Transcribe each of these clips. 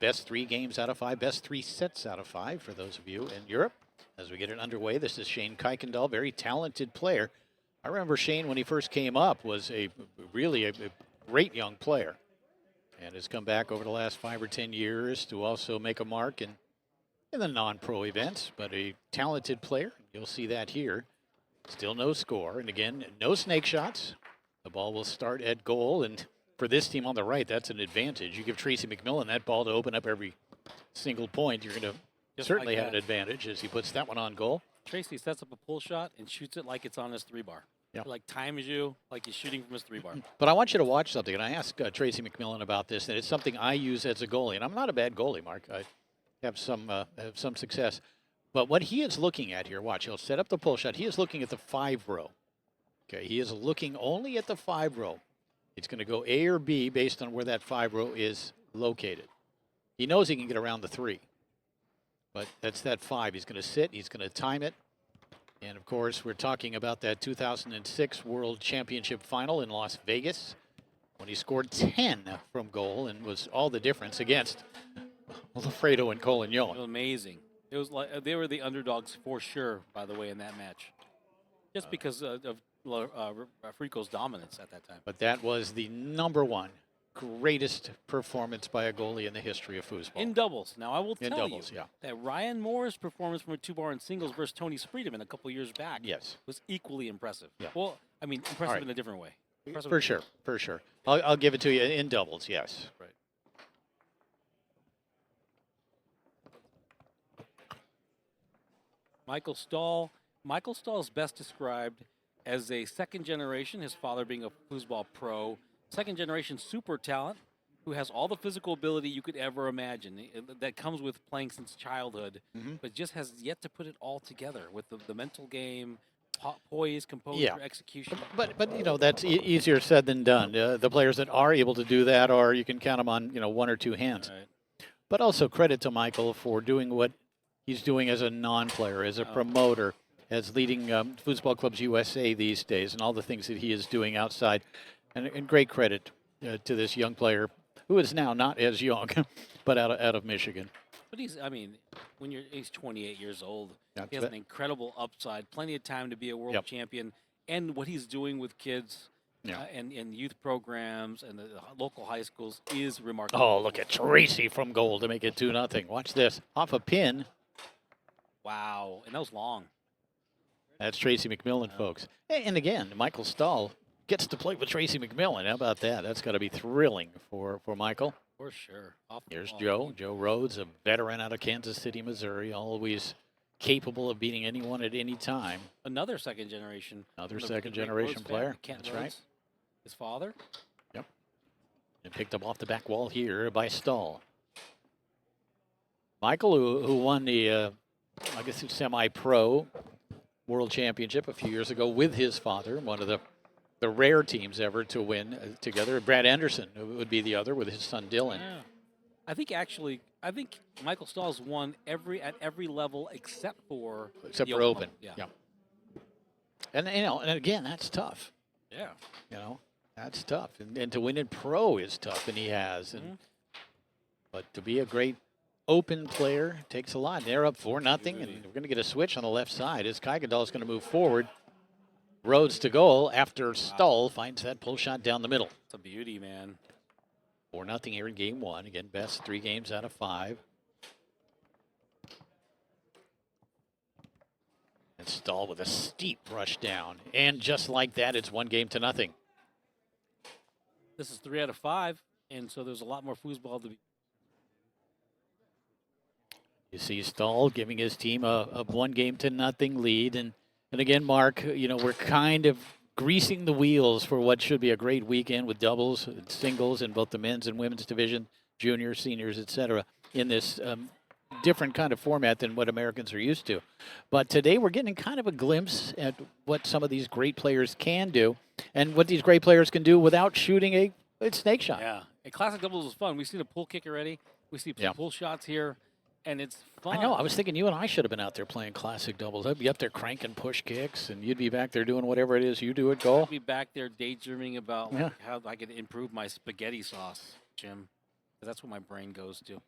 best 3 games out of 5, best 3 sets out of 5 for those of you in Europe. As we get it underway, this is Shane Kuykendall, very talented player. I remember Shane when he first came up was really a great young player, and has come back over the last 5 or 10 years to also make a mark in the non-pro events, but a talented player. You'll see that here. Still no score, and again, no snake shots. The ball will start at goal, and for this team on the right, that's an advantage. You give Tracy Mcmillin that ball to open up every single point, you're going to certainly have an advantage as he puts that one on goal. Tracy sets up a pull shot and shoots it like it's on his 3-bar. Yep. Like times you, like he's shooting from his 3-bar. But I want you to watch something, and I asked Tracy Mcmillin about this, and it's something I use as a goalie. And I'm not a bad goalie, Mark. I have some success. But what he is looking at here, watch, he'll set up the pull shot. He is looking at the 5 row. Okay, he is looking only at the 5 row. He's going to go A or B based on where that 5 row is located. He knows he can get around the 3. But that's that 5. He's going to sit. He's going to time it. And, of course, we're talking about that 2006 World Championship final in Las Vegas when he scored 10 from goal and was all the difference against Lafredo and Collignon. It was amazing. It was like they were the underdogs for sure, by the way, in that match. Just because of Frico's dominance at that time. But that was the #1 greatest performance by a goalie in the history of foosball. In doubles. Now, I will tell you yeah. that Ryan Moore's performance from a 2-bar in singles versus Tony Spreedman a couple years back was equally impressive. Yeah. Well, I mean, impressive in a different way. For sure. I'll give it to you in doubles, yes. Right. Michael Stahl. Michael Stahl is best described as a second generation, his father being a foosball pro, second generation super talent who has all the physical ability you could ever imagine that comes with playing since childhood, but just has yet to put it all together with the mental game, poise, composure, execution. But you know, that's easier said than done. The players that are able to do that, or you can count them on 1 or 2 hands. Right. But also credit to Michael for doing what he's doing as a non-player, as a promoter, as leading Foosball Clubs USA these days, and all the things that he is doing outside. And great credit to this young player who is now not as young, but out of Michigan. But when he's 28 years old, That's he has an incredible upside, plenty of time to be a world champion, and what he's doing with kids and youth programs and the local high schools is remarkable. Oh, look at Tracy from goal to make it 2-0. Watch this. Off a pin. Wow, and that was long. That's Tracy Mcmillin, folks. And again, Michael Stahl gets to play with Tracy Mcmillin. How about that? That's got to be thrilling for Michael. For sure. Here's Joe Rhodes, a veteran out of Kansas City, Missouri, always capable of beating anyone at any time. Another second generation. Another second generation player. That's Rhodes, right. His father. Yep. And picked up off the back wall here by Stahl. Michael, who won the, I guess it's semi-pro World Championship a few years ago with his father, one of the rare teams ever to win together. Brad Anderson would be the other with his son Dylan. Yeah. I think Michael Stahl's won at every level except for Open. Yeah. And and again, that's tough. Yeah. That's tough. And to win in pro is tough, and he has. And but to be a great open player takes a lot. They're up 4-0, and we're going to get a switch on the left side as Kuykendall is going to move forward. Rhodes to goal after Stahl finds that pull shot down the middle. It's a beauty, man. 4-0 here in game 1. Again, best 3 games out of 5. And Stahl with a steep rush down. And just like that, it's 1-0. This is 3 out of 5, and so there's a lot more foosball to be. You see Stahl giving his team a 1-0 lead. And again, Mark, we're kind of greasing the wheels for what should be a great weekend with doubles and singles in both the men's and women's division, juniors, seniors, etc. in this different kind of format than what Americans are used to. But today we're getting kind of a glimpse at what some of these great players can do and what these great players can do without shooting a snake shot. Yeah, and classic doubles is fun. We've seen a pull kick already. We see pull shots here. And it's fun. I know. I was thinking you and I should have been out there playing classic doubles. I'd be up there cranking push kicks, and you'd be back there doing whatever it is you do at goal. I'd be back there daydreaming about how I could improve my spaghetti sauce, Jim. That's what my brain goes to.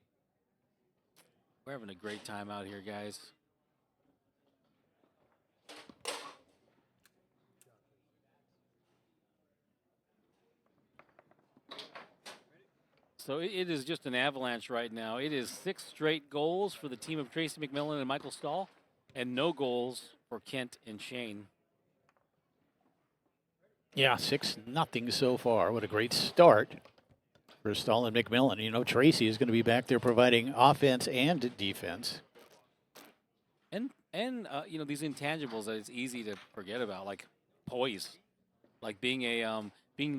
We're having a great time out here, guys. So it is just an avalanche right now. It is 6 straight goals for the team of Tracy Mcmillin and Michael Stahl, and no goals for Kent and Shane. Yeah, 6-0 so far. What a great start for Stahl and McMillan. You know, Tracy is going to be back there providing offense and defense. And you know, these intangibles that it's easy to forget about, like poise, like being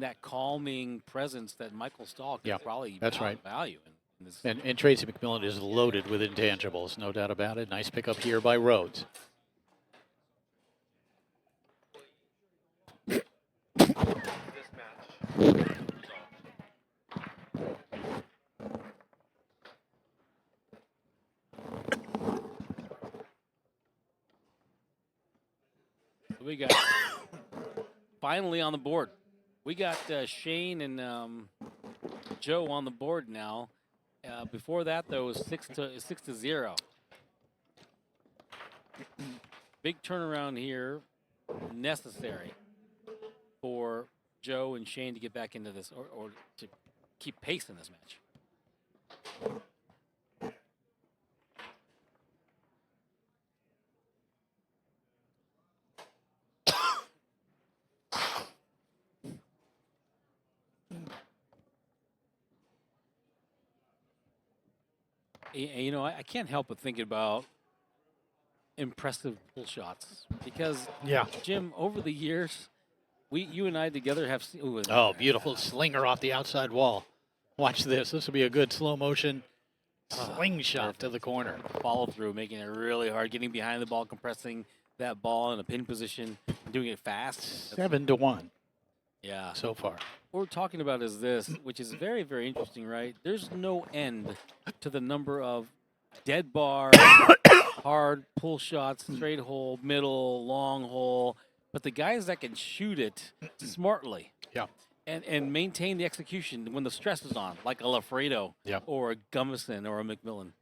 that calming presence that Michael Stahl could probably that's right. value. In this. And Tracy McMillan is loaded with intangibles, no doubt about it. Nice pickup here by Rhodes. We got finally on the board. We got Shane and Joe on the board now. Before that, though, it was 6-0. Big turnaround here necessary for Joe and Shane to get back into this, or to keep pace in this match. You know, I can't help but think about impressive pull shots because, Jim, over the years, you and I together have seen. Beautiful slinger off the outside wall. Watch this. This will be a good slow motion slingshot to the corner. Follow through, making it really hard, getting behind the ball, compressing that ball in a pin position, doing it fast. 7-1. Yeah. So far. What we're talking about is this, which is very, very interesting, right? There's no end to the number of dead bar, hard pull shots, straight hole, middle, long hole. But the guys that can shoot it smartly and maintain the execution when the stress is on, like a Lafredo or a Gummison or a McMillan,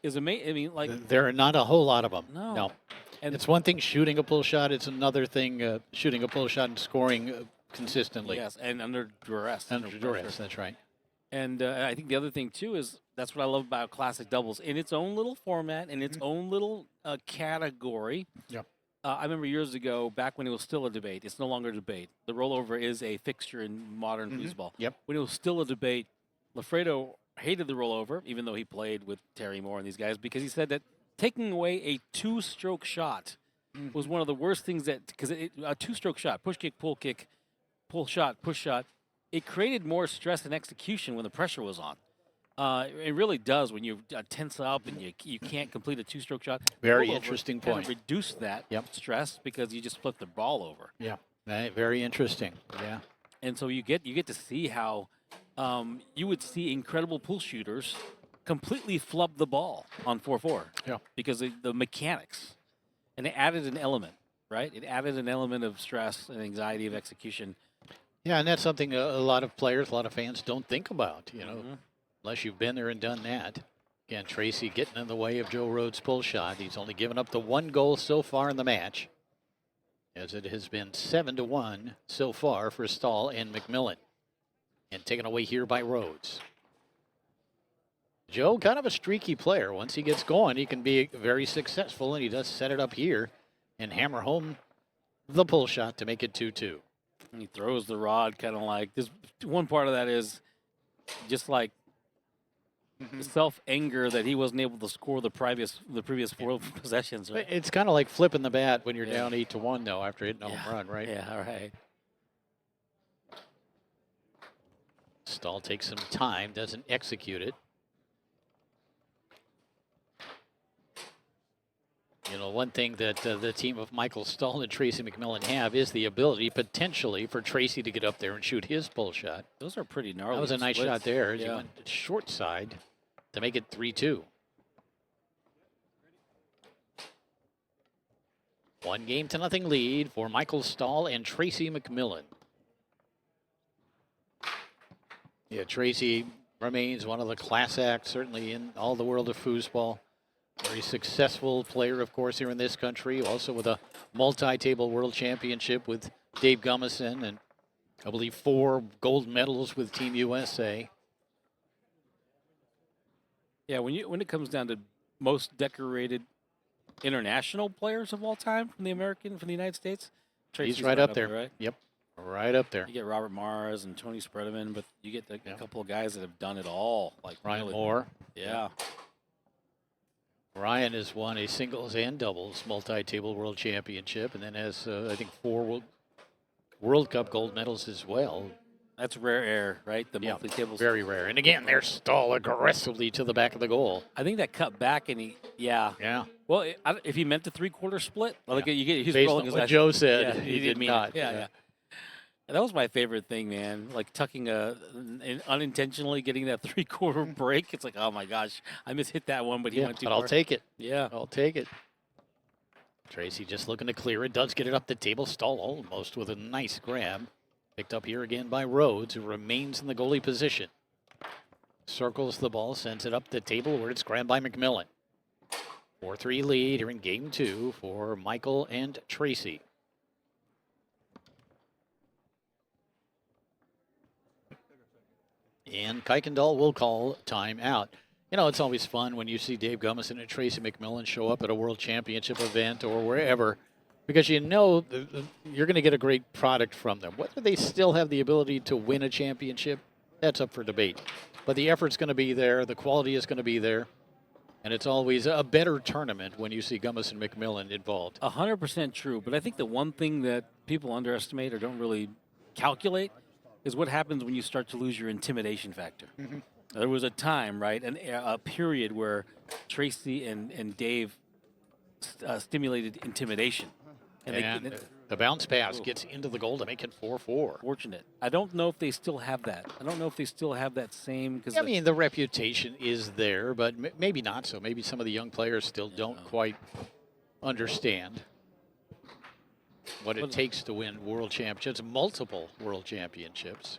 is amazing. I mean, like, there are not a whole lot of them. No. And it's one thing shooting a pull shot. It's another thing shooting a pull shot and scoring consistently. Yes, and under duress. Under duress, that's right. And I think the other thing, too, is that's what I love about classic doubles. In its own little format, in its own little category. Yeah. I remember years ago, back when it was still a debate. It's no longer a debate. The rollover is a fixture in modern foosball. Yep. When it was still a debate, Lafredo hated the rollover, even though he played with Terry Moore and these guys, because he said that taking away a two-stroke shot was one of the worst things because a two-stroke shot, push kick, pull shot, push shot, it created more stress and execution when the pressure was on. It really does when you tense up and you can't complete a two-stroke shot. Very interesting point. Kind of reduce that stress because you just flip the ball over. Yeah, very interesting. Yeah. And so you get to see how you would see incredible pull shooters completely flub the ball on 4-4. Yeah. Because of the mechanics. And it added an element, right? It added an element of stress and anxiety of execution. Yeah, and that's something a lot of players, a lot of fans don't think about, you know, unless you've been there and done that. Again, Tracy getting in the way of Joe Rhodes' pull shot. He's only given up the 1 goal so far in the match, as it has been 7-1 so far for Stahl and McMillan. And taken away here by Rhodes. Joe, kind of a streaky player. Once he gets going, he can be very successful, and he does set it up here and hammer home the pull shot to make it 2-2. And he throws the rod kind of like this. One part of that is just like self-anger that he wasn't able to score the previous 4 possessions. Right? It's kind of like flipping the bat when you're down 8-1, though, after hitting a home run, right? Yeah, all right. Stahl takes some time, doesn't execute it. You know, one thing that the team of Michael Stahl and Tracy McMillan have is the ability, potentially, for Tracy to get up there and shoot his pull shot. Those are pretty gnarly. That was a nice shot there. He went short side to make it 3-2. 1-0 lead for Michael Stahl and Tracy McMillan. Yeah, Tracy remains one of the class acts, certainly in all the world of foosball. Very successful player, of course, here in this country. Also with a multi-table world championship with Dave Gummison, and I believe 4 gold medals with Team USA. Yeah, when it comes down to most decorated international players of all time from the United States, Tracy's He's right up there. right? Yep, right up there. You get Robert Mars and Tony Spredeman, but you get a couple of guys that have done it all, like Ryan really. Moore. Yeah. Ryan has won a singles and doubles multi-table world championship, and then has, I think, 4 World Cup gold medals as well. That's rare air, right? The multi-tables. Very rare. And again, there's Stahl aggressively to the back of the goal. I think that cut back, and Yeah. Well, if he meant the 3/4 split, like he's Based rolling on his what eyes. Joe said, Yeah, he did mean not. it. Yeah. And that was my favorite thing, man. Like tucking unintentionally getting that 3/4 break. It's like, oh my gosh, I hit that one, but he went too but far. I'll take it. Yeah. I'll take it. Tracy just looking to clear it. Does get it up the table. Stahl almost with a nice grab. Picked up here again by Rhodes, who remains in the goalie position. Circles the ball, sends it up the table where it's grabbed by Mcmillin. 4-3 lead here in game 2 for Michael and Tracy. And Kuykendall will call timeout. You know, it's always fun when you see Dave Gummison and Tracy McMillan show up at a World Championship event or wherever, because you know you're going to get a great product from them. Whether they still have the ability to win a championship, that's up for debate. But the effort's going to be there, the quality is going to be there, and it's always a better tournament when you see Gummison and McMillan involved. 100% true. But I think the one thing that people underestimate or don't really calculate is what happens when you start to lose your intimidation factor. Mm-hmm. There was a time, right, a period where Tracy and Dave stimulated intimidation. And the bounce pass gets into the goal to make it 4-4. Fortunate. I don't know if they still have that. I don't know if they still have that same. I mean, the reputation is there, but maybe not so. Maybe some of the young players still don't quite understand what it takes to win world championships, multiple world championships.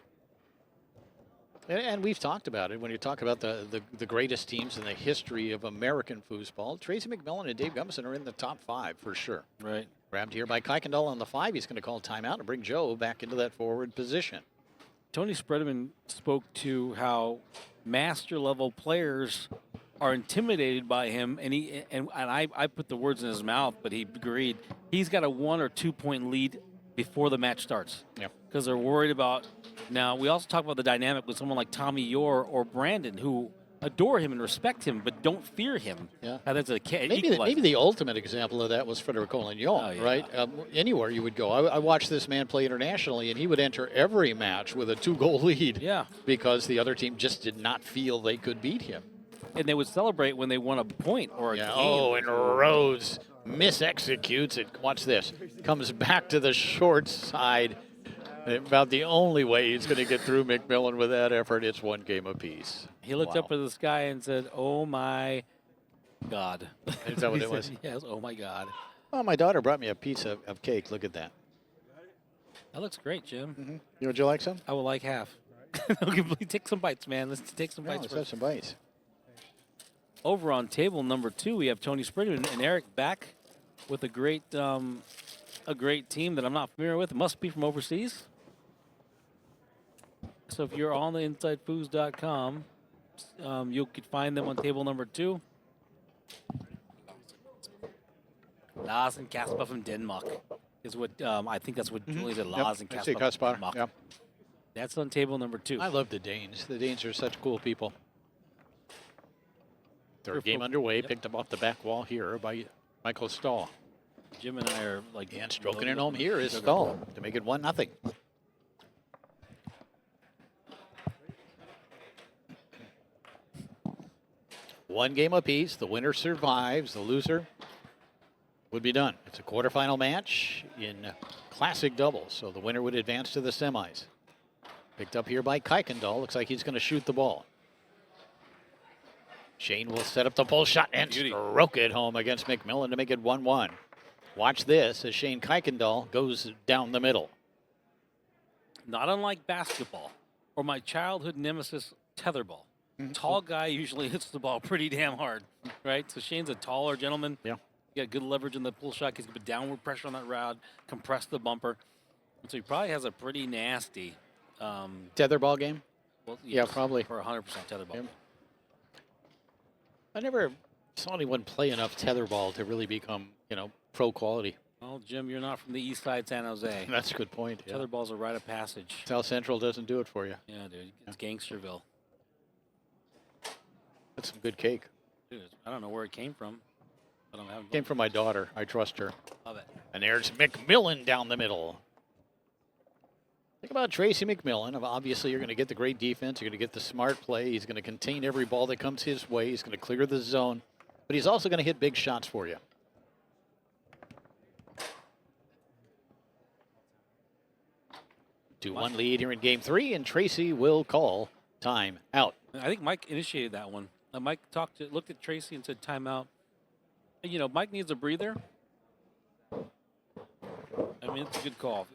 And we've talked about it when you talk about the greatest teams in the history of American foosball. Tracy McMillan and Dave Gummison are in the top 5 for sure. Right. Grabbed here by Kuykendall on the 5. He's going to call timeout and bring Joe back into that forward position. Tony Spredeman spoke to how master-level players are intimidated by him, and I put the words in his mouth, but he agreed. He's got a 1 or 2 point lead before the match starts. Yep. Because they're worried about. Now we also talk about the dynamic with someone like Tommy Yore or Brandon, who adore him and respect him, but don't fear him. Yeah. And that's Maybe the ultimate example of that was Frederick Collignon, right? Anywhere you would go. I watched this man play internationally, and he would enter every match with a 2-goal lead. Yeah. Because the other team just did not feel they could beat him. And they would celebrate when they won a point or a game. Oh, and Rhodes misexecutes it. Watch this. Comes back to the short side. About the only way he's going to get through McMillan with that effort. It's 1 game apiece. He looked up at the sky and said, "Oh my God." Is that what it was? Yes, oh my God. Oh, my daughter brought me a piece of cake. Look at that. That looks great, Jim. Mm-hmm. Would you like some? I would like half. Okay, take some bites, man. Let's take some bites Let's first. have some bites. Over on table number 2, we have Tony Spredeman and Eric back with a great team that I'm not familiar with. It must be from overseas. So if you're on the InsideFoods.com, you could find them on table number 2. Lars and Kasper from Denmark is what I think that's what Julie said. Lars and Kasper from Denmark. Yep. That's on table number 2. I love the Danes. The Danes are such cool people. Third game underway, picked up off the back wall here by Michael Stahl. Jim and I are like... And stroking it home here is Stahl to make it 1-0. One game apiece. The winner survives. The loser would be done. It's a quarterfinal match in classic doubles, so the winner would advance to the semis. Picked up here by Kuykendall. Looks like he's going to shoot the ball. Shane will set up the pull shot and stroke it home against McMillan to make it 1-1. Watch this as Shane Kuykendall goes down the middle. Not unlike basketball or my childhood nemesis, tetherball. Tall guy usually hits the ball pretty damn hard, right? So Shane's a taller gentleman. Yeah. He got good leverage in the pull shot. He's got downward pressure on that rod, compress the bumper. And so he probably has a pretty nasty Tetherball game? well, Yeah, yes, probably. for 100% tetherball. Yep. I never saw anyone play enough tetherball to really become, pro quality. Well, Jim, you're not from the east side San Jose. That's a good point. Yeah. Tetherball's a rite of passage. South Central doesn't do it for you. Yeah, dude. It's Gangsterville. That's some good cake. Dude, I don't know where it came from. But I Came from my daughter. I trust her. Love it. And there's Mcmillin down the middle. Think about Tracy Mcmillin. Obviously, you're going to get the great defense. You're going to get the smart play. He's going to contain every ball that comes his way. He's going to clear the zone. But he's also going to hit big shots for you. 2-1 lead here in game 3, and Tracy will call time out. I think Mike initiated that one. Mike looked at Tracy and said timeout. Mike needs a breather. I mean, it's a good call.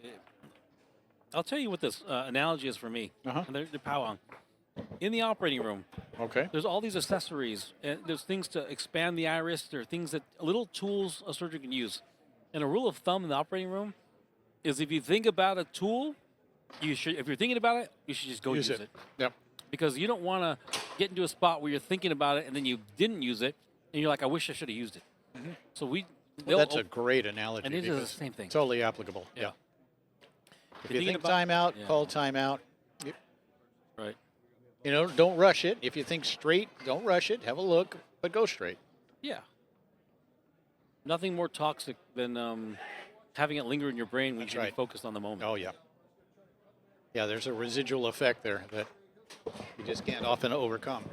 I'll tell you what this analogy is for me. And they're powwowing. In the operating room, Okay. there's all these accessories. And there's things to expand the iris. There are things little tools a surgeon can use. And a rule of thumb in the operating room is if you think about a tool, if you're thinking about it, you should just go use it. Yep. Because you don't want to get into a spot where you're thinking about it and then you didn't use it, and you're like, I wish I should have used it. So That's a great analogy. And it is the same thing. Totally applicable. Yeah. If you think timeout, call timeout. Right. Don't rush it. If you think straight, don't rush it. Have a look, but go straight. Yeah. Nothing more toxic than having it linger in your brain when you should be focused on the moment. Oh, yeah. Yeah, there's a residual effect there that you just can't often overcome.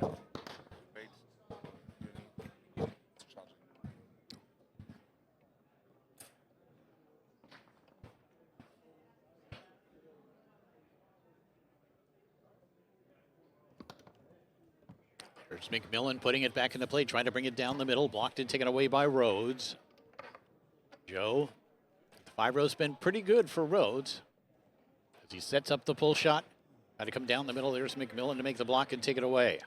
There's Mcmillin putting it back into play, trying to bring it down the middle. Blocked and taken away by Rhodes. Joe, the 5-row's been pretty good for Rhodes. As he sets up the pull shot. Got to come down the middle. There's Mcmillin to make the block and take it away.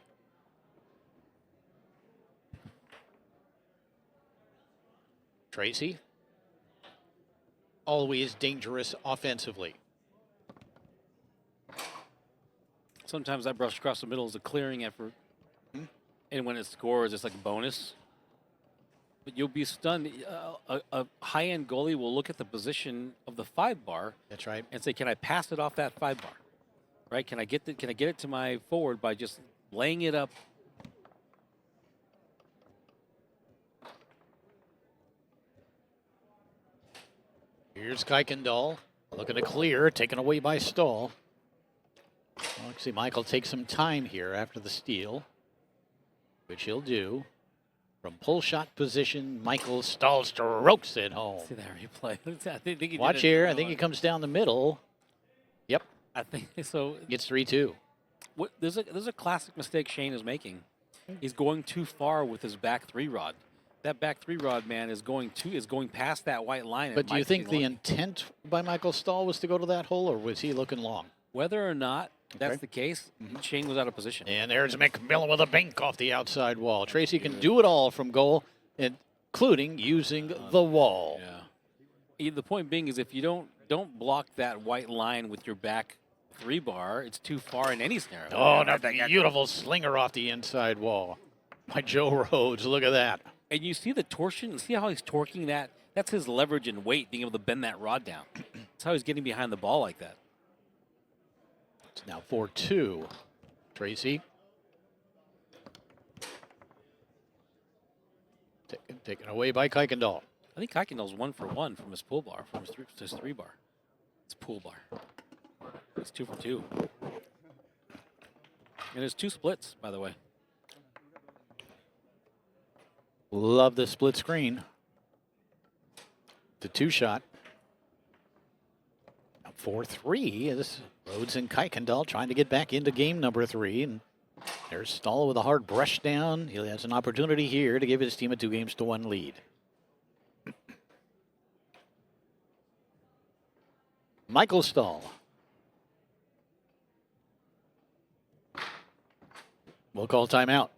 Tracy, always dangerous offensively. Sometimes that brush across the middle is a clearing effort. And when it scores, it's like a bonus. But you'll be stunned. A high-end goalie will look at the position of the 5-bar. That's right. And say, can I pass it off that 5-bar? Right? Can I get it to my forward by just laying it up? Here's Kuykendall looking to clear, taken away by Stahl. Well, actually, Michael takes some time here after the steal, which he'll do. From pull shot position, Michael Stahl strokes it home. See that replay. I think he Watch here. I think he comes down the middle. Yep. I think so. It's 3-2. There's a classic mistake Shane is making. He's going too far with his back 3 rod. That back 3 rod, man, is going past that white line. But do you think the intent by Michael Stahl was to go to that hole, or was he looking long? Whether or not that's the case, Shane was out of position. And there's Mcmillin with a bank off the outside wall. Tracy can do it all from goal, including using the wall. Yeah. The point being is if you don't block that white line with your back 3-bar, it's too far in any scenario. Oh, that beautiful slinger off the inside wall by Joe Rhodes. Look at that. And you see the torsion. See how he's torquing that? That's his leverage and weight, being able to bend that rod down. That's how he's getting behind the ball like that. It's now 4-2. Tracy. Taken away by Kuykendall. I think Kuykendall's 1-for-1 from his pull bar, from his 3-bar. It's pull bar. It's 2-for-2. And there's 2 splits, by the way. Love the split screen. The 2-shot. 4-3. This Rhodes and Kuykendall trying to get back into game number 3. And there's Stahl with a hard brush down. He has an opportunity here to give his team a 2-1 lead. Michael Stahl. We'll call timeout.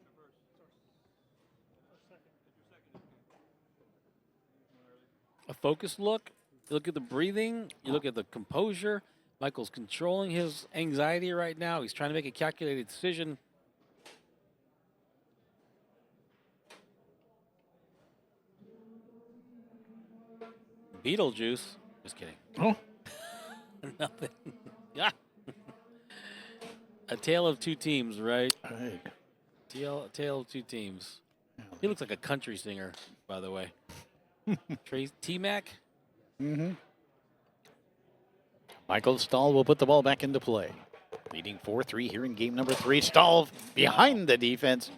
A focused look. You look at the breathing. You look at the composure. Michael's controlling his anxiety right now. He's trying to make a calculated decision. Beetlejuice. Just kidding. Oh. Nothing. Yeah. A tale of two teams, right? Right. Tale of two teams. He looks like a country singer, by the way. Tracy T-Mac. Mm-hmm. Michael Stahl will put the ball back into play. Leading 4-3 here in game number 3. Stahl behind the defense.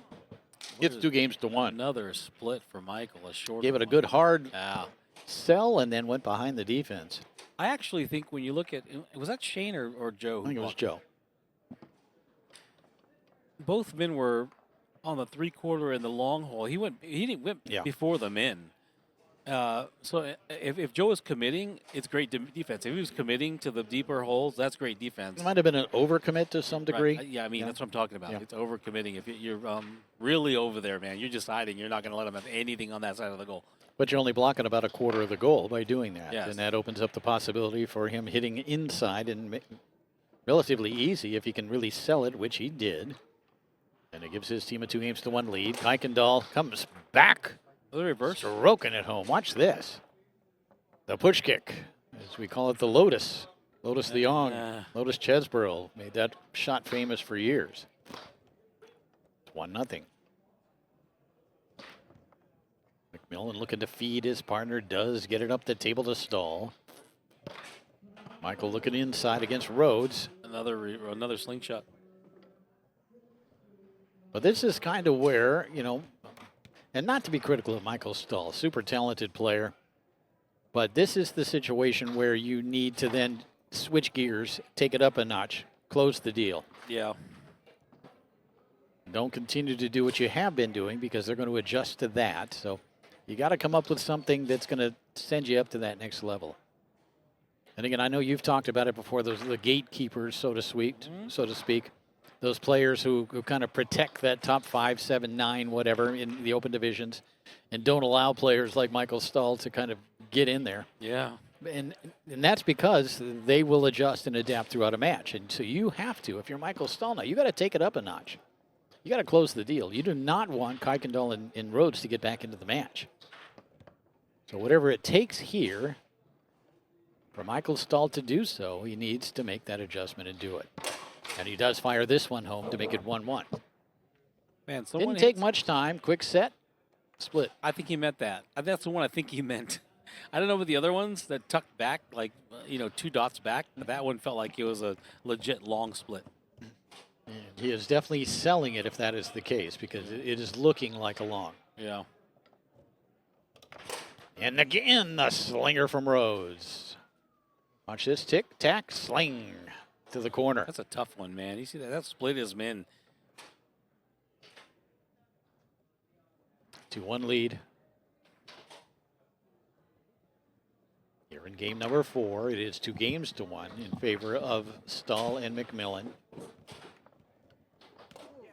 It's 2-1. Another split for Michael. A short. Gave it a good hard Yeah. sell and then went behind the defense. I actually think when you look at, was that Shane or Joe? I think it was Joe. Both men were on the 3-quarter and the long hole. He didn't went before them in. So if Joe is committing, it's great defense. If he was committing to the deeper holes, that's great defense. It might have been an overcommit to some degree. Right. Yeah, I mean, that's what I'm talking about. Yeah. It's overcommitting. If you're really over there, man, you're just hiding. You're not going to let them have anything on that side of the goal. But you're only blocking about a quarter of the goal by doing that. Yes. And that opens up the possibility for him hitting inside and relatively easy if he can really sell it, which he did. And it gives his team a 2-1 lead. Kuykendall comes back. The reverse. Stroking it home. Watch this. The push kick, as we call it, the Lotus. Lotus the Ong. Lotus Chesborough made that shot famous for years. It's 1-0. Mcmillin looking to feed his partner. Does get it up the table to Stahl. Michael looking inside against Rhodes. Another slingshot. But this is kind of where, and not to be critical of Michael Stahl, super talented player, but this is the situation where you need to then switch gears, take it up a notch, close the deal. Yeah. Don't continue to do what you have been doing because they're going to adjust to that. So you got to come up with something that's going to send you up to that next level. And again, I know you've talked about it before, the gatekeepers, so to speak. Those players who kind of protect that top 5, 7, 9, whatever in the open divisions and don't allow players like Michael Stahl to kind of get in there. Yeah. And that's because they will adjust and adapt throughout a match. And so you have to, if you're Michael Stahl now, you got to take it up a notch. You got to close the deal. You do not want Kuykendall and Rhodes to get back into the match. So whatever it takes here for Michael Stahl to do so, he needs to make that adjustment and do it. And he does fire this one home to make it 1-1. Man, didn't take much time. Quick set, split. I think he meant that. That's the one I think he meant. I don't know about the other ones that tucked back, like, 2 dots back. But that one felt like it was a legit long split. And he is definitely selling it if that is the case, because it is looking like a long. Yeah. And again, the slinger from Rhodes. Watch this, tick-tack, sling to the corner. That's a tough one, man. You see that? That split his men. 2-1 lead. Here in game number 4, it is 2-1 in favor of Stahl and Mcmillin.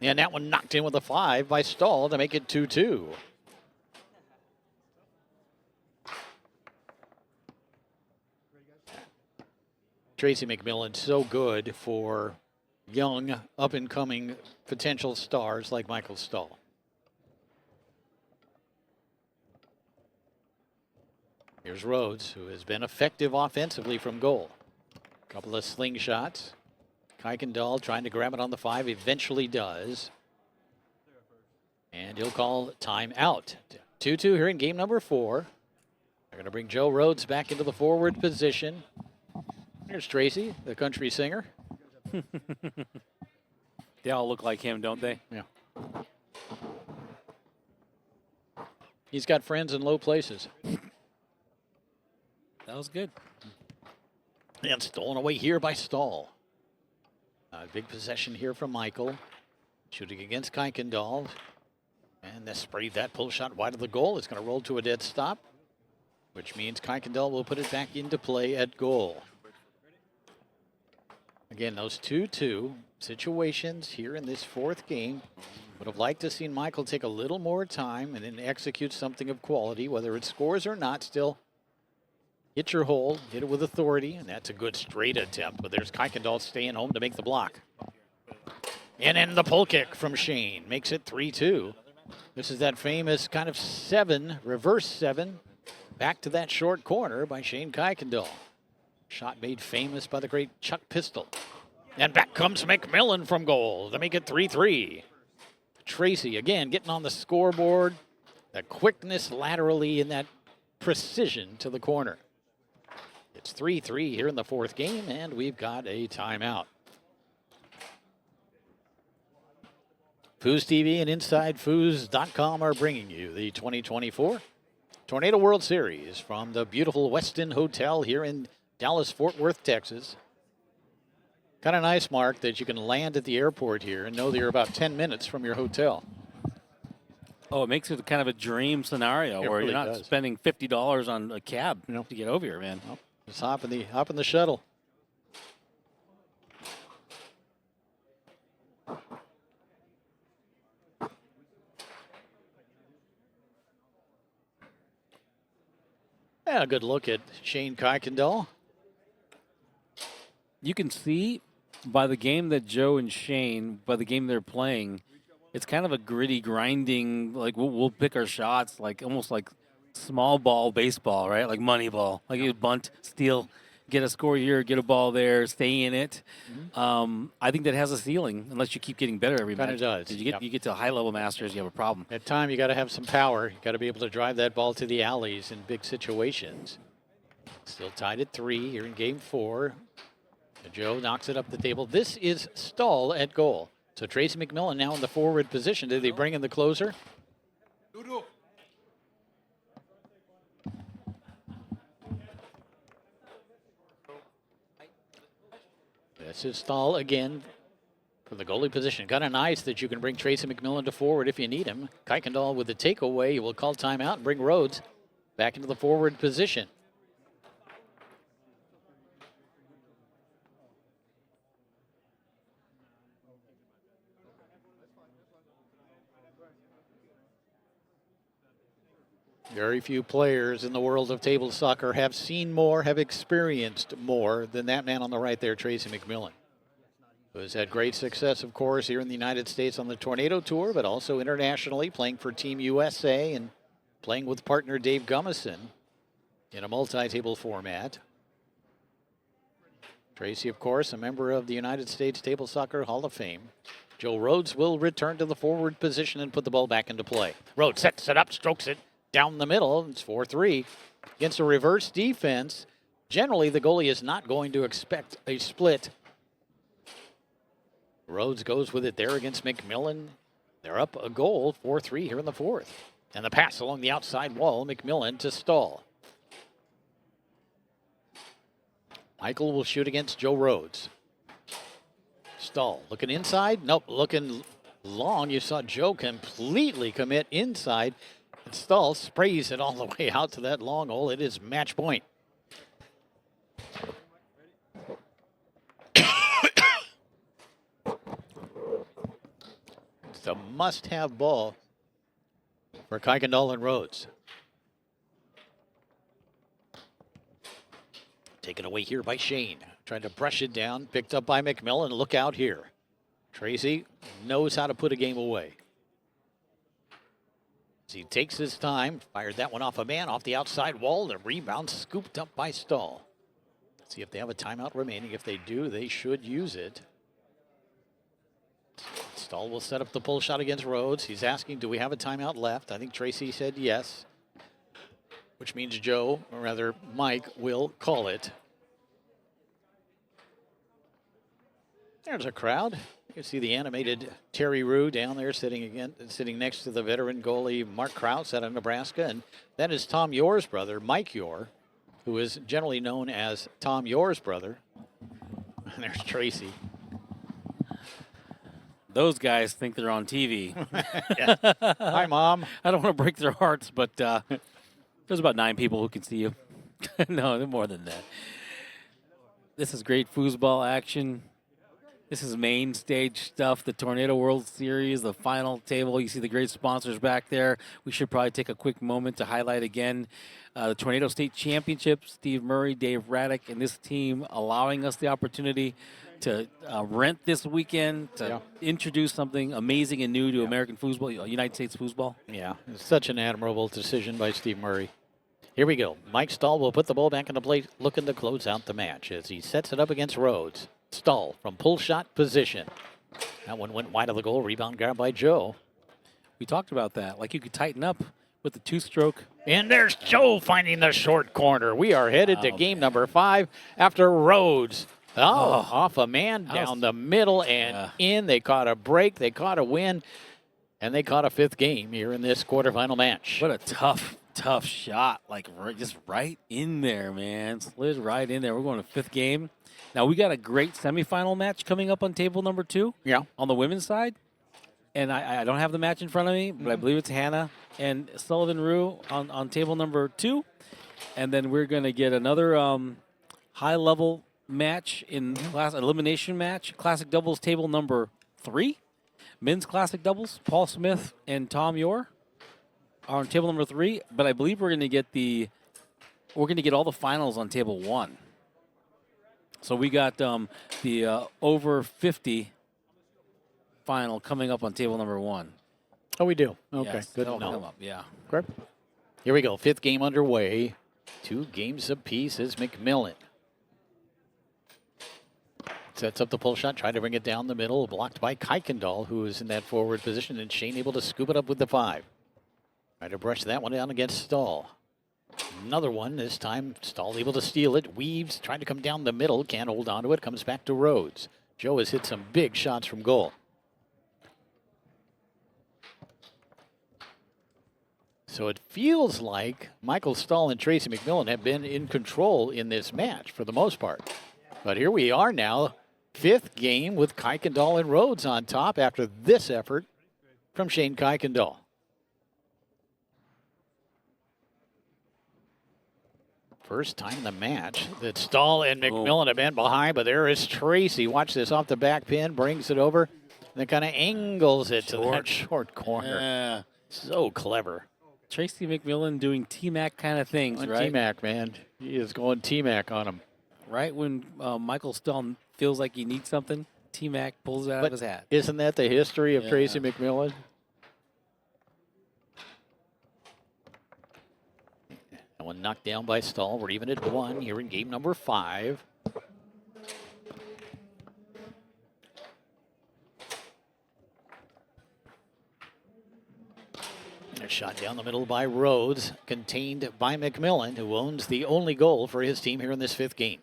And that one knocked in with a 5 by Stahl to make it 2-2. Tracy Mcmillin, so good for young, up-and-coming potential stars like Michael Stahl. Here's Rhodes, who has been effective offensively from goal. A couple of slingshots. Kuykendall trying to grab it on the 5, eventually does. And he'll call time out. 2-2 here in game number 4. They're going to bring Joe Rhodes back into the forward position. Here's Tracy, the country singer. They all look like him, don't they? Yeah. He's got friends in low places. That was good. And stolen away here by Stahl. Big possession here from Michael. Shooting against Kuykendall. And they sprayed that pull shot wide of the goal. It's going to roll to a dead stop, which means Kuykendall will put it back into play at goal. Again, those 2-2 situations here in this fourth game. Would have liked to see Michael take a little more time and then execute something of quality, whether it scores or not. Still, hit your hole, hit it with authority, and that's a good straight attempt. But there's Kuykendall staying home to make the block. And then the pull kick from Shane makes it 3-2. This is that famous kind of 7, reverse 7, back to that short corner by Shane Kuykendall. Shot made famous by the great Chuck Pistol. And back comes Mcmillin from goal to make it 3-3. Tracy, again, getting on the scoreboard. The quickness laterally and that precision to the corner. It's 3-3 here in the fourth game, and we've got a timeout. Foos TV and InsideFoos.com are bringing you the 2024 Tornado World Series from the beautiful Westin Hotel here in Dallas-Fort Worth, Texas. Kind of nice, Mark, that you can land at the airport here and know that you're about 10 minutes from your hotel. Oh, it makes it kind of a dream scenario where really you're not does. spending $50 on a cab to get over here, man. Well, just hop in the shuttle. Yeah, a good look at Shane Kuykendall. You can see by the game that Joe and Shane, by the game they're playing, it's kind of a gritty, grinding, like we'll pick our shots, like almost like small ball baseball, right? Like money ball. Like you bunt, steal, get a score here, get a ball there, stay in it. I think that has a ceiling unless you keep getting better every match. Kind of does. You get to high-level Masters, you have a problem. At time, you got to have some power. You got to be able to drive that ball to the alleys in big situations. Still tied at 3 here in game 4. Joe knocks it up the table. This is Stahl at goal. So Tracy Mcmillin now in the forward position. Did they bring in the closer? This is Stahl again for the goalie position. Got an ice that you can bring Tracy Mcmillin to forward if you need him. Kuykendall with the takeaway. He will call timeout and bring Rhodes back into the forward position. Very few players in the world of table soccer have seen more, have experienced more than that man on the right there, Tracy Mcmillin, who has had great success, of course, here in the United States on the Tornado Tour, but also internationally, playing for Team USA and playing with partner Dave Gummison in a multi-table format. Tracy, of course, a member of the United States Table Soccer Hall of Fame. Joe Rhodes will return to the forward position and put the ball back into play. Rhodes sets it up, strokes it down the middle. It's 4-3 against a reverse defense. Generally, the goalie is not going to expect a split. Rhodes goes with it there against Mcmillin. They're up a goal, 4-3 here in the fourth. And the pass along the outside wall, Mcmillin to Stahl. Michael will shoot against Joe Rhodes. Stahl looking inside. Nope, looking long. You saw Joe completely commit inside. And Stahl sprays it all the way out to that long hole. It is match point. It's a must-have ball for Kuykendall and Rhodes. Taken away here by Shane. Trying to brush it down. Picked up by Mcmillin. Look out here. Tracy knows how to put a game away. As he takes his time. Fired that one off a man off the outside wall. The rebound scooped up by Stahl. Let's see if they have a timeout remaining. If they do, they should use it. Stahl will set up the pull shot against Rhodes. He's asking, do we have a timeout left? I think Tracy said yes. Which means Joe, or rather Mike, will call it. There's a crowd. You can see the animated Terry Rue down there sitting next to the veteran goalie Mark Krause out of Nebraska. And that is Tom Yor's brother, Mike Yor, who is generally known as Tom Yor's brother. And there's Tracy. Those guys think they're on TV. Hi, Mom. I don't want to break their hearts, but there's about 9 people who can see you. No, more than that. This is great foosball action. This is main stage stuff, the Tornado World Series, the final table. You see the great sponsors back there. We should probably take a quick moment to highlight again the Tornado State Championship, Steve Murray, Dave Raddick, and this team allowing us the opportunity to rent this weekend, to introduce something amazing and new to American football, United States football. Yeah, it's such an admirable decision by Steve Murray. Here we go. Mike Stahl will put the ball back in the plate, looking to close out the match as he sets it up against Rhodes. Stahl from pull shot position. That one went wide of the goal. Rebound grab by Joe. We talked about that. Like you could tighten up with the two-stroke. And there's Joe finding the short corner. We are headed to game number 5 after Rhodes. Off a man down the middle and in. They caught a break. They caught a win. And they caught a 5th game here in this quarterfinal match. What a tough shot. Like just right in there, man. Slid right in there. We're going to 5th game. Now, we got a great semifinal match coming up on table number 2 on the women's side. And I don't have the match in front of me, but I believe it's Hannah and Sullivan Rue on table number 2. And then we're going to get another high-level match in elimination match, classic doubles table number 3. Men's classic doubles, Paul Smith and Tom Yor are on table number 3. But I believe we're going to get all the finals on table 1. So we got the over 50 final coming up on table number 1. Oh, we do. Okay, yes, good to come know. up, yeah. Okay. Here we go. 5th game underway. 2 games apiece is Mcmillin. Sets up the pull shot, trying to bring it down the middle, blocked by Kuykendall, who is in that forward position, and Shane able to scoop it up with the 5. Trying to brush that one down against Stahl. Another one, this time Stahl able to steal it, weaves, trying to come down the middle, can't hold on to it, comes back to Rhodes. Joe has hit some big shots from goal. So it feels like Michael Stahl and Tracy Mcmillin have been in control in this match for the most part. But here we are now, 5th game with Kuykendall and Rhodes on top after this effort from Shane Kuykendall. First time in the match that Stahl and Mcmillin have been behind, but there is Tracy. Watch this off the back pin, brings it over, and then kind of angles it to that short corner. So clever. Tracy Mcmillin doing T-Mac kind of things, right? T-Mac, man. He is going T-Mac on him. Right when Michael Stahl feels like he needs something, T-Mac pulls it out of his hat. Isn't that the history of Tracy Mcmillin? That one knocked down by Stahl. We're even at 1 here in game number 5. A shot down the middle by Rhodes, contained by Mcmillin, who owns the only goal for his team here in this 5th game.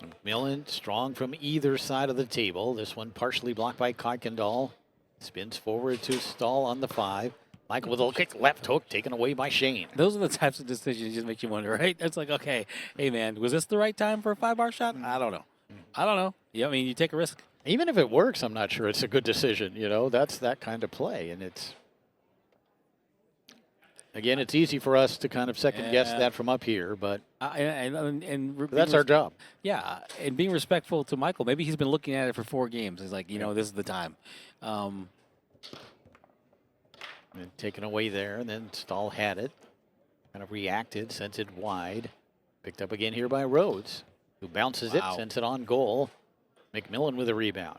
Mcmillin strong from either side of the table. This one partially blocked by Kuykendall. Spins forward to Stahl on the 5. Michael with a kick, left hook, taken away by Shane. Those are the types of decisions that just make you wonder, right? It's like, okay, hey, man, was this the right time for a 5-bar shot? I don't know. Yeah, I mean, you take a risk. Even if it works, I'm not sure it's a good decision. You know, that's that kind of play. And it's, again, it's easy for us to kind of second guess that from up here, but that's our job. Yeah, and being respectful to Michael. Maybe he's been looking at it for 4 games. He's like, this is the time. And taken away there, and then Stahl had it. Kind of reacted, sent it wide. Picked up again here by Rhodes, who bounces it, sends it on goal. Mcmillin with a rebound.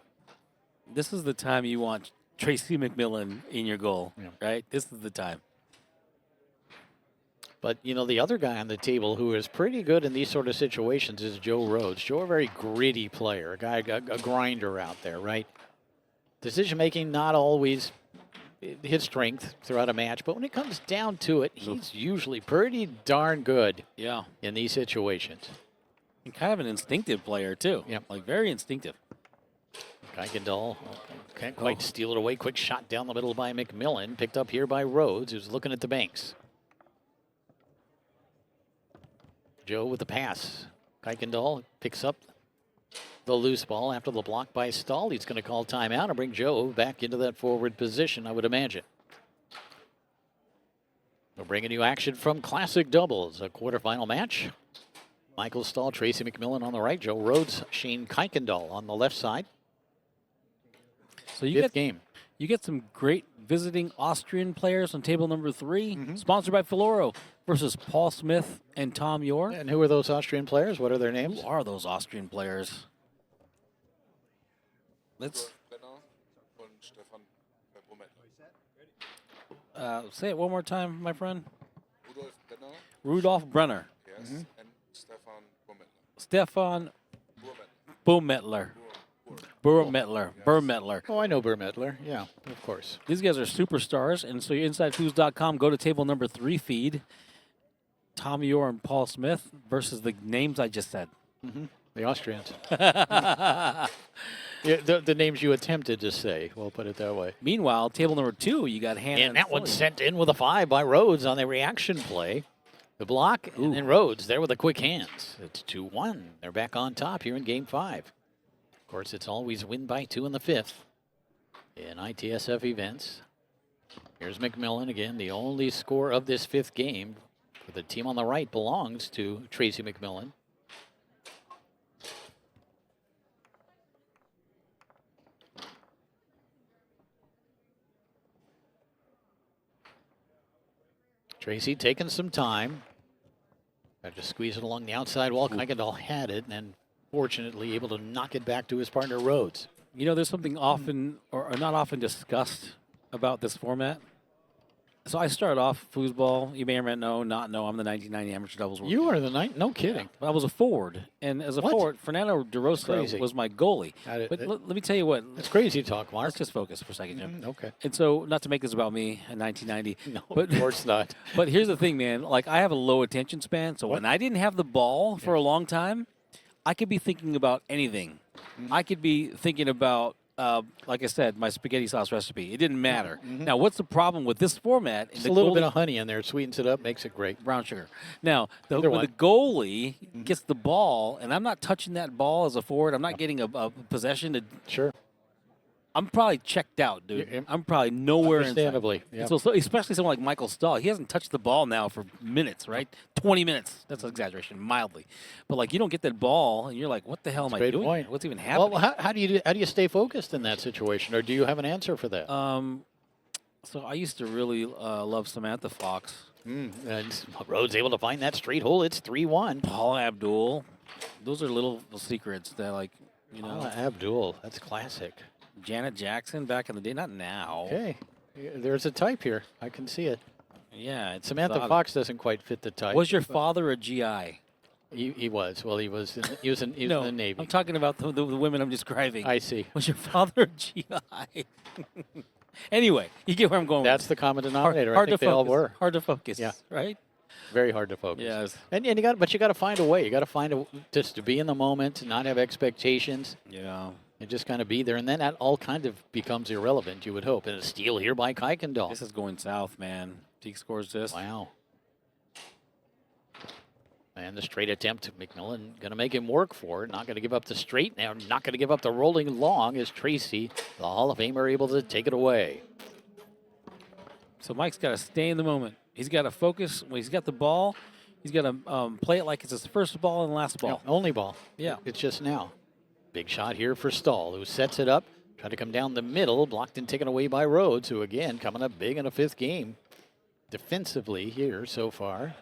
This is the time you want Tracy Mcmillin in your goal, right? This is the time. But, the other guy on the table who is pretty good in these sort of situations is Joe Rhodes. Joe, a very gritty player, a grinder out there, right? Decision-making not always his strength throughout a match, but when it comes down to it, he's usually pretty darn good in these situations. And kind of an instinctive player, too. Yeah. Like, very instinctive. Kuykendall can't quite steal it away. Quick shot down the middle by Mcmillin. Picked up here by Rhodes, who's looking at the banks. Joe with the pass. Kuykendall picks up the loose ball after the block by Stahl. He's going to call timeout and bring Joe back into that forward position, I would imagine. We're bringing you action from Classic Doubles, a quarterfinal match. Michael Stahl, Tracy McMillin on the right, Joe Rhodes, Shane Kuykendall on the left side. So you Fifth game. You get some great visiting Austrian players on table number 3, sponsored by Filoro, versus Paul Smith and Tom Yor. And who are those Austrian players? What are their names? Who are those Austrian players? Let's say it one more time, my friend. Rudolf Brenner. Yes, and Stefan Burmettler. Burmettler. Oh, I know Burmettler. Yeah, of course. These guys are superstars, and so you're InsideFoods.com. Go to table number 3 feed. Tom Yor and Paul Smith versus the names I just said. The Austrians. Yeah, the names you attempted to say, we'll put it that way. Meanwhile, table number 2, you got Hannah. And that one's sent in with a 5 by Rhodes on the reaction play. The block, and then Rhodes there with the quick hands. It's 2-1. They're back on top here in game 5. Of course, it's always win by 2 in the 5th in ITSF events. Here's McMillin again. The only score of this 5th game for the team on the right belongs to Tracy McMillin. Tracy taking some time. Tried to squeeze it along the outside wall. Kuykendall had it, and then fortunately able to knock it back to his partner, Rhodes. You know, there's something often, or not often discussed about this format. So I started off foosball. You may or may not know, I'm the 1990 amateur doubles world. You are the night? No kidding. I was a forward, and as a forward, Fernando De Rosa was my goalie. But let me tell you what. It's crazy talk, Mark. Let's just focus for a second, Jim. Okay. And so, not to make this about me in 1990. No, but, of course not. But here's the thing, man. Like, I have a low attention span, so when I didn't have the ball for a long time, I could be thinking about anything. I could be thinking about, like I said, my spaghetti sauce recipe. It didn't matter. Now, what's the problem with this format? Just a little bit of honey in there. It sweetens it up, makes it great. Brown sugar. Now, when the goalie gets the ball, and I'm not touching that ball as a forward, I'm not getting a possession to. Sure. I'm probably checked out, dude. I'm probably nowhere Understandably. inside. So especially someone like Michael Stahl, he hasn't touched the ball now for minutes, right? 20 minutes. That's an exaggeration, mildly. But like, you don't get that ball, and you're like, "What the hell am I doing? Point. What's even happening?" Well, how do you stay focused in that situation, or do you have an answer for that? So I used to really love Samantha Fox. And Rhodes able to find that straight hole. It's 3-1. Paul Abdul. Those are little secrets that, like, you know. Paula Abdul. That's classic. Janet Jackson back in the day, not now. Okay. There's a type here. I can see it. Yeah. It's Samantha exotic. Fox doesn't quite fit the type. Was your father a GI? He was. Well, he was in the Navy. I'm talking about the women I'm describing. I see. Was your father a GI? Anyway, you get where I'm going. That's the common denominator. Hard I think to they focus. all were. Hard to focus. Yeah. Right? Very hard to focus. Yes. And you got to find a way. You got to find just to be in the moment, not have expectations. Yeah. And just kind of be there, and then that all kind of becomes irrelevant, you would hope. And a steal here by Kuykendall. This is going south, man. He scores this. Wow. And the straight attempt, McMillin going to make him work for it. Not going to give up the straight now. Not going to give up the rolling long as Tracy, the Hall of Famer, able to take it away. So Mike's got to stay in the moment. He's got to focus. When he's got the ball, he's got to play it like it's his first ball and last ball. Yeah, only ball. Yeah. It's just now. Big shot here for Stahl, who sets it up. Trying to come down the middle. Blocked and taken away by Rhodes, who, again, coming up big in a 5th game. Defensively here so far.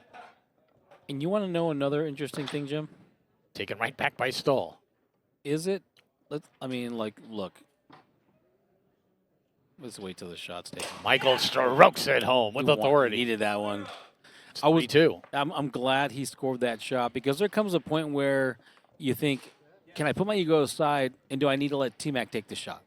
And you want to know another interesting thing, Jim? Taken right back by Stahl. Is it? Look. Let's wait till the shot's taken. Michael strokes it home with authority. Needed that one. I was too. I'm glad he scored that shot, because there comes a point where you think, can I put my ego aside, and do I need to let T-Mac take the shot?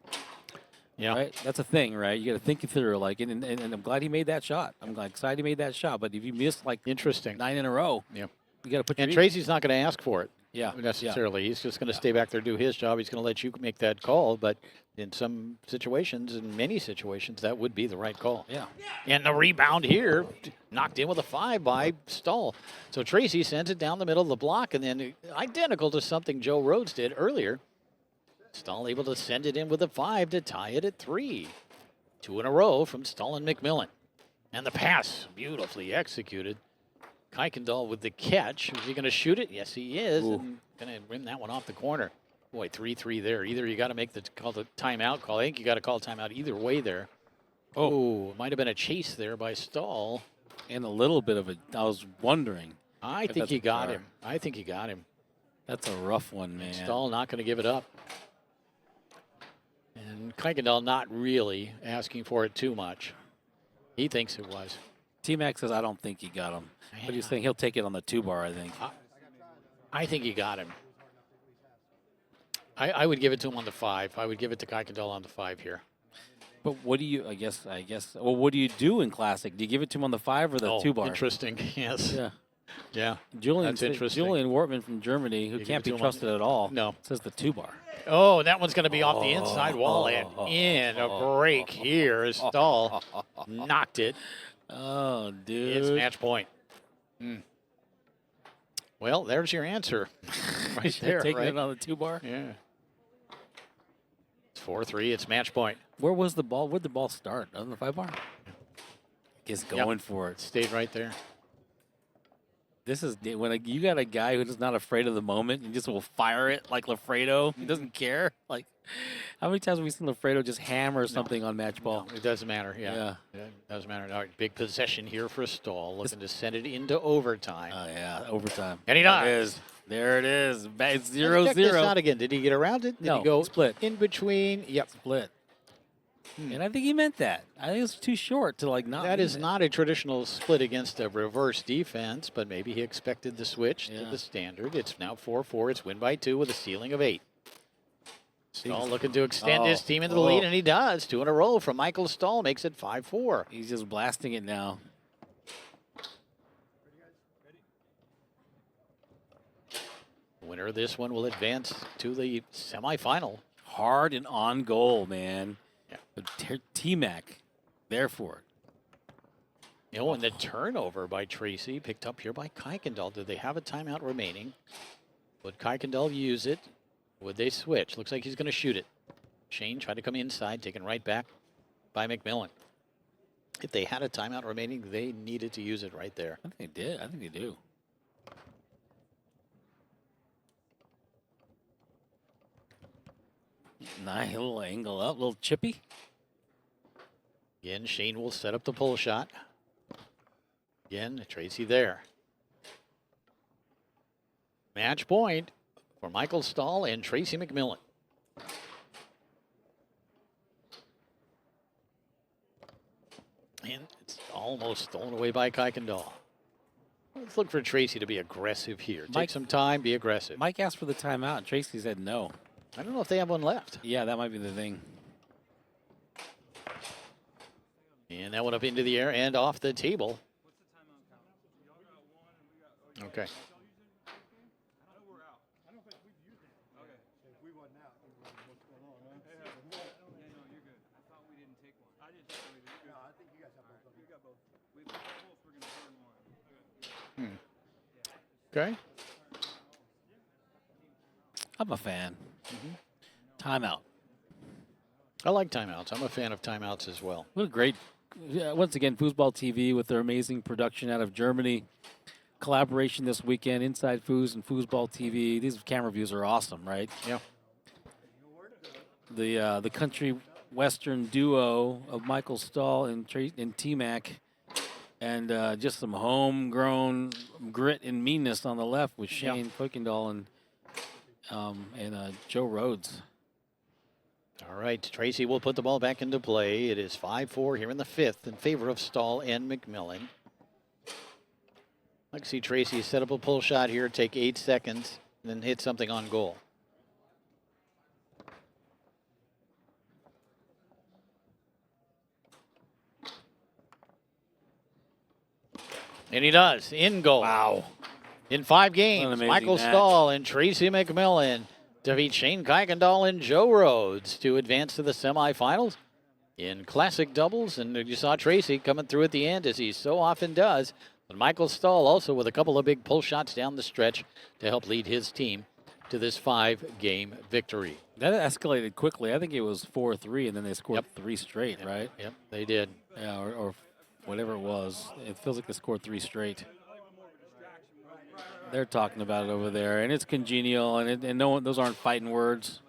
Yeah. Right? That's a thing, right? You got to think it through. Like, and I'm glad he made that shot. I'm excited he made that shot. But if you miss like 9 in a row, you got to put. And Tracy's not going to ask for it. Yeah. Necessarily, he's just going to stay back there, do his job. He's going to let you make that call. But in some situations, in many situations, that would be the right call. Yeah. And the rebound here, knocked in with a 5 by Stahl. So Tracy sends it down the middle of the block, and then identical to something Joe Rhodes did earlier. Stahl able to send it in with a 5 to tie it at 3. 2 in a row from Stahl and McMillin. And the pass, beautifully executed. Kuykendall with the catch. Is he going to shoot it? Yes, he is. Ooh. And going to rim that one off the corner. Boy, 3-3 there. Either you got to call the timeout call. I think you got to call timeout either way there. Oh, might have been a chase there by Stahl. And a little bit of I was wondering. I think he got him. I think he got him. That's a rough one, man. Stahl not going to give it up. And Kuykendall not really asking for it too much. He thinks it was. T-Mac says, I don't think he got him. But he's saying he'll take it on the 2-bar, I think. I think he got him. I would give it to him on the 5. I would give it to Kuykendall on the 5 here. But what do you, I guess, well, what do you do in Classic? Do you give it to him on the 5 or the 2-bar? Interesting, yes. Yeah. Yeah, That's interesting. Julian Wortman from Germany, who can't be trusted at all, says the 2-bar. Oh, that one's going to be off the inside wall and in. A break here. Stahl knocked it. Oh, dude. It's match point. Well, there's your answer. Right there, Taking right? it on the 2-bar? Yeah. It's 4-3. It's match point. Where was the ball? Where'd the ball start? On the 5-bar? He's going for it. Stayed right there. This is when you got a guy who's not afraid of the moment and just will fire it like Lafredo. He doesn't care. Like, how many times have we seen Lafredo just hammer something on match ball? No, it doesn't matter. Yeah. It doesn't matter. All right, big possession here for Stahl, looking to send it into overtime. Oh, yeah, overtime. And he does. There it is. It's 0-0. Let's check this out again. Did he get around it? Did No, he go split. in between? Yep. Split. And I think he meant that. I think it's too short to, like, not. That is not a traditional split against a reverse defense, but maybe he expected the switch to the standard. It's now 4-4. It's win by 2 with a ceiling of 8. Stahl looking to extend his team into the lead, and he does. 2 in a row from Michael Stahl makes it 5-4. He's just blasting it now. The winner of this one will advance to the semifinal. Hard and on goal, man. Yeah. But T-Mac, there for it. And the turnover by Tracy picked up here by Kuykendall. Do they have a timeout remaining? Would Kuykendall use it? Would they switch? Looks like he's going to shoot it. Shane tried to come inside, taken right back by Mcmillin. If they had a timeout remaining, they needed to use it right there. I think they did. I think they do. Nice little angle up, little chippy. Again, Shane will set up the pull shot. Again, Tracy there. Match point for Michael Stahl and Tracy Mcmillin. And it's almost stolen away by Kuykendall. Let's look for Tracy to be aggressive here. Take some time, be aggressive. Mike asked for the timeout, and Tracy said no. I don't know if they have one left. Yeah, that might be the thing. And that went up into the air and off the table. Okay. Okay. I'm a fan. Timeout. I like timeouts. I'm a fan of timeouts as well. What a great, once again, Foosball TV with their amazing production out of Germany. Collaboration this weekend, Inside Foos and Foosball TV. These camera views are awesome, right? Yeah. The country western duo of Michael Stahl and T-Mac, and just some homegrown grit and meanness on the left with Shane Kuykendall and Joe Rhodes. All right, Tracy will put the ball back into play. It is 5-4 here in the 5th in favor of Stahl and Mcmillin. I'd like to see Tracy set up a pull shot here, take 8 seconds, and then hit something on goal. And he does, in goal. Wow. In 5 games, Michael match. Stahl and Tracy Mcmillin defeat Shane Kuykendall and Joe Rhodes to advance to the semifinals in classic doubles. And you saw Tracy coming through at the end, as he so often does. But Michael Stahl also with a couple of big pull shots down the stretch to help lead his team to this 5-game victory. That escalated quickly. I think it was 4-3, and then they scored 3 straight, right? Yep, they did. Yeah, or whatever it was. It feels like they scored 3 straight. They're talking about it over there, and it's congenial, and no one, those aren't fighting words.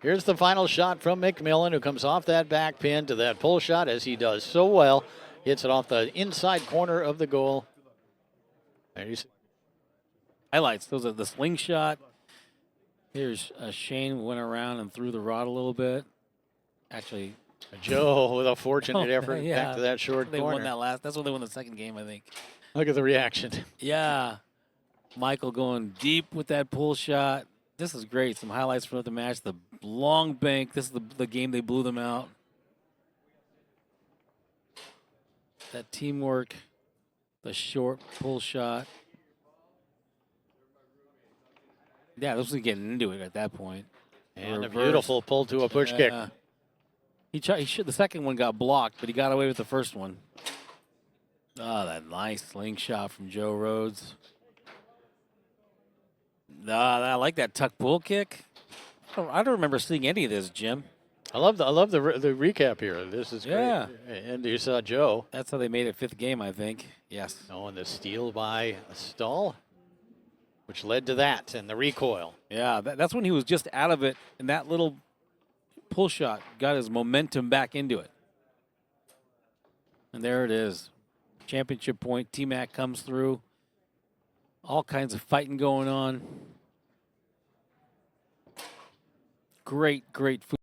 Here's the final shot from Mcmillin, who comes off that back pin to that pull shot, as he does so well. Hits it off the inside corner of the goal. There you see. Highlights. Those are the slingshot. Here's Shane went around and threw the rod a little bit. Actually, Joe with a fortunate effort yeah, back to that short they corner. won that last. That's when they won the second game, I think. Look at the reaction. Yeah, Michael going deep with that pull shot. This is great. Some highlights from the match. The long bank. This is the game they blew them out. That teamwork. The short pull shot. Yeah, this was getting into it at that point. And a beautiful pull to a push kick. He should. The second one got blocked, but he got away with the first one. Oh, that nice slingshot from Joe Rhodes. I like that tuck pull kick. I don't remember seeing any of this, Jim. I love the recap here. This is great. And you saw Joe. That's how they made it 5th game, I think. Yes. Oh, and the steal by Stahl, which led to that, and the recoil. Yeah, that's when he was just out of it, and that little pull shot got his momentum back into it. And there it is. Championship point. T-Mac comes through. All kinds of fighting going on. Great, great food.